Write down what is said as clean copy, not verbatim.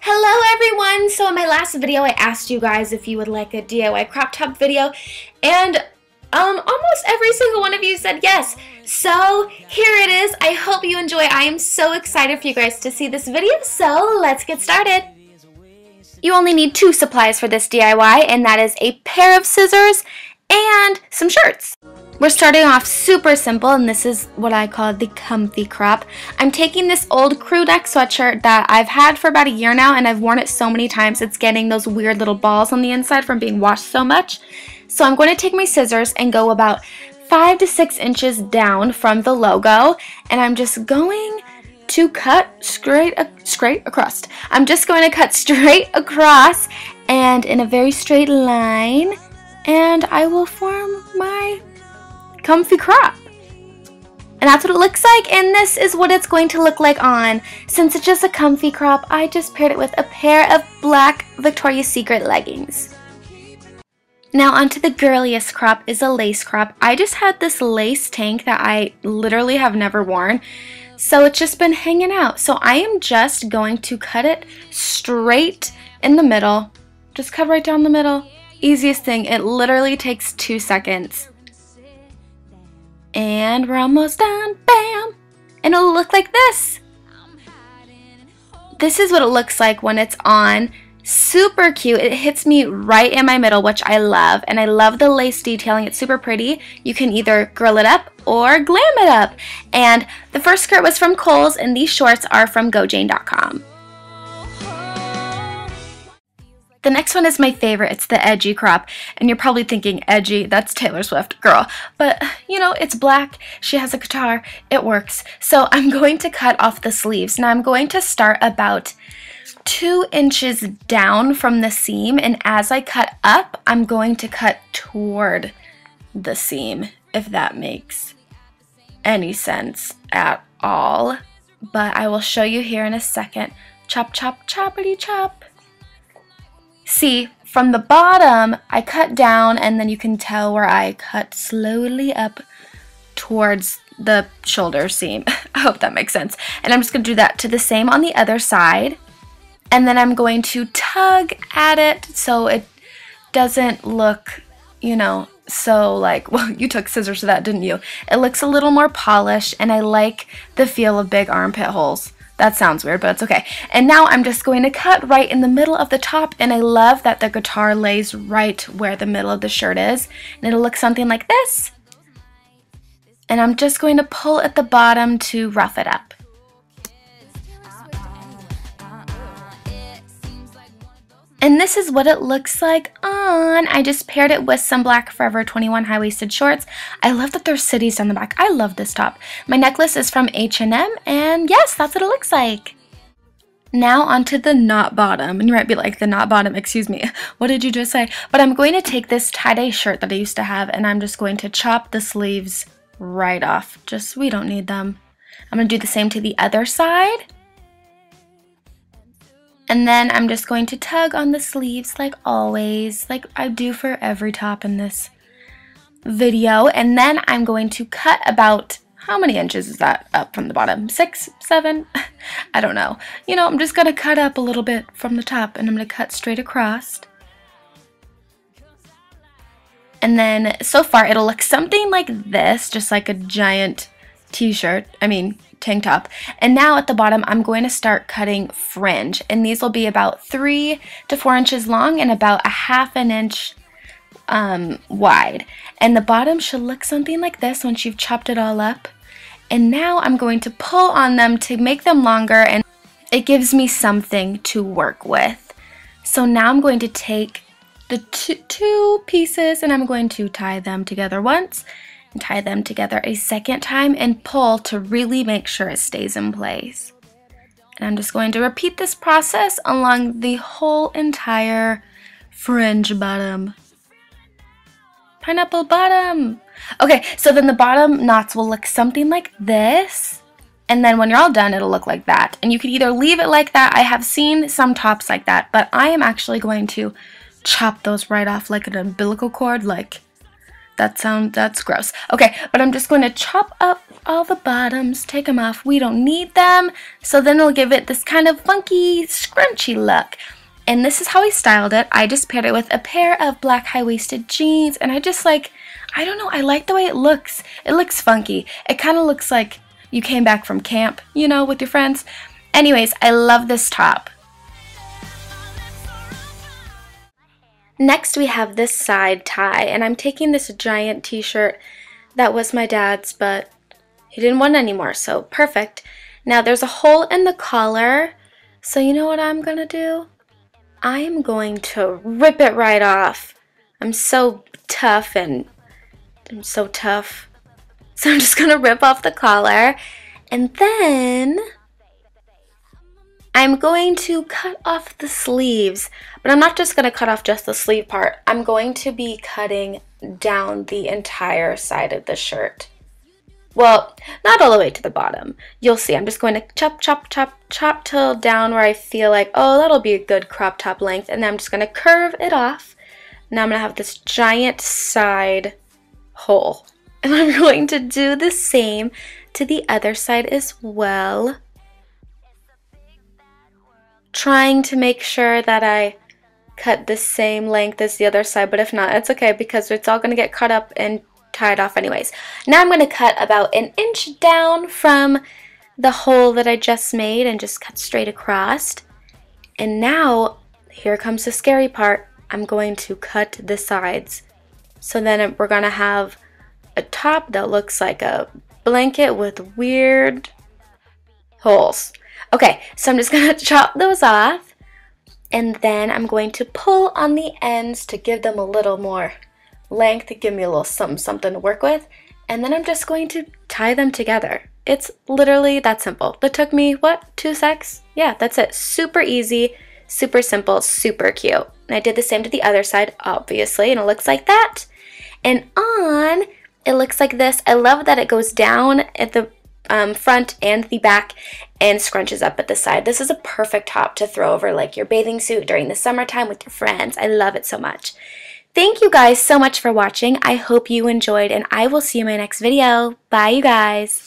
Hello everyone! So in my last video I asked you guys if you would like a DIY crop top video and almost every single one of you said yes. So here it is. I hope you enjoy. I am so excited for you guys to see this video, so let's get started. You only need two supplies for this DIY, and that is a pair of scissors and some shirts. We're starting off super simple, and this is what I call the comfy crop. I'm taking this old crew neck sweatshirt that I've had for about a year now, and I've worn it so many times it's getting those weird little balls on the inside from being washed so much. So I'm going to take my scissors and go about 5 to 6 inches down from the logo, and I'm just going to cut straight across. I'm just going to cut straight across and in a very straight line, and I will form my comfy crop. And that's what it looks like, and this is what it's going to look like on. Since it's just a comfy crop, I just paired it with a pair of black Victoria's Secret leggings. Now onto the girliest crop is a lace crop. I just had this lace tank that I literally have never worn, so it's just been hanging out. So I am just going to cut it straight in the middle. Just cut right down the middle. Easiest thing, it literally takes 2 seconds. And we're almost done, bam! And it'll look like this. This is what it looks like when it's on. Super cute. It hits me right in my middle, which I love. And I love the lace detailing. It's super pretty. You can either girl it up or glam it up. And the first skirt was from Kohl's, and these shorts are from GoJane.com. The next one is my favorite. It's the edgy crop, and you're probably thinking, edgy, that's Taylor Swift, girl. But, you know, it's black, she has a guitar, it works. So I'm going to cut off the sleeves. Now I'm going to start about 2 inches down from the seam, and as I cut up, I'm going to cut toward the seam, if that makes any sense at all. But I will show you here in a second. Chop, chop, choppity chop. See, from the bottom, I cut down, and then you can tell where I cut slowly up towards the shoulder seam. I hope that makes sense. And I'm just going to do that to the same on the other side. And then I'm going to tug at it so it doesn't look, you know, so like, well, you took scissors to that, didn't you? It looks a little more polished, and I like the feel of big armpit holes. That sounds weird, but it's okay. And now I'm just going to cut right in the middle of the top, and I love that the guitar lays right where the middle of the shirt is. And it'll look something like this. And I'm just going to pull at the bottom to rough it up. And this is what it looks like on. I just paired it with some black Forever 21 high-waisted shorts. I love that there's cities on the back. I love this top. My necklace is from H&M, and yes, that's what it looks like. Now onto the knot bottom. And you might be like, the knot bottom, excuse me, what did you just say? But I'm going to take this tie-dye shirt that I used to have, and I'm just going to chop the sleeves right off. Just, we don't need them. I'm going to do the same to the other side. And then I'm just going to tug on the sleeves like always, like I do for every top in this video. And then I'm going to cut about, how many inches is that up from the bottom? 6, 7? I don't know. You know, I'm just going to cut up a little bit from the top, and I'm going to cut straight across. And then so far it'll look something like this, just like a giant t-shirt, tank top. And now at the bottom I'm going to start cutting fringe, and these will be about 3 to 4 inches long and about a ½ inch wide. And the bottom should look something like this once you've chopped it all up. And now I'm going to pull on them to make them longer, and it gives me something to work with. So now I'm going to take the two pieces, and I'm going to tie them together once and tie them together a second time and pull to really make sure it stays in place. And I'm just going to repeat this process along the whole entire fringe bottom. Pineapple bottom! Okay, so then the bottom knots will look something like this, and then when you're all done, it'll look like that. And you can either leave it like that. I have seen some tops like that, but I am actually going to chop those right off like an umbilical cord, like That's gross. Okay, but I'm just going to chop up all the bottoms, take them off. We don't need them. So then it'll give it this kind of funky, scrunchy look. And this is how I styled it. I just paired it with a pair of black high-waisted jeans, and I just like, I don't know, I like the way it looks. It looks funky. It kind of looks like you came back from camp, you know, with your friends. Anyways, I love this top. Next we have this side tie, and I'm taking this giant t-shirt that was my dad's, but he didn't want it anymore, so perfect. Now there's a hole in the collar, so you know what I'm gonna do? I am going to rip it right off. I'm so tough and I'm so tough. So I'm just gonna rip off the collar, and then I'm going to cut off the sleeves, but I'm not just going to cut off just the sleeve part. I'm going to be cutting down the entire side of the shirt. Well, not all the way to the bottom. You'll see. I'm just going to chop, chop, chop, chop till down where I feel like, oh, that'll be a good crop top length, and then I'm just going to curve it off. Now I'm going to have this giant side hole, and I'm going to do the same to the other side as well. Trying to make sure that I cut the same length as the other side, but if not, it's okay because it's all going to get cut up and tied off anyways. Now I'm going to cut about 1 inch down from the hole that I just made and just cut straight across. And now, here comes the scary part. I'm going to cut the sides. So then we're going to have a top that looks like a blanket with weird holes. Okay, so I'm just going to chop those off, and then I'm going to pull on the ends to give them a little more length, to give me a little something to work with, and then I'm just going to tie them together. It's literally that simple. That took me, what, 2 secs? Yeah, that's it. Super easy, super simple, super cute. And I did the same to the other side, obviously, and it looks like that. And on, it looks like this. I love that it goes down at the front and the back and scrunches up at the side. This is a perfect top to throw over like your bathing suit during the summertime with your friends. I love it so much. Thank you guys so much for watching. I hope you enjoyed, and I will see you in my next video. Bye, you guys.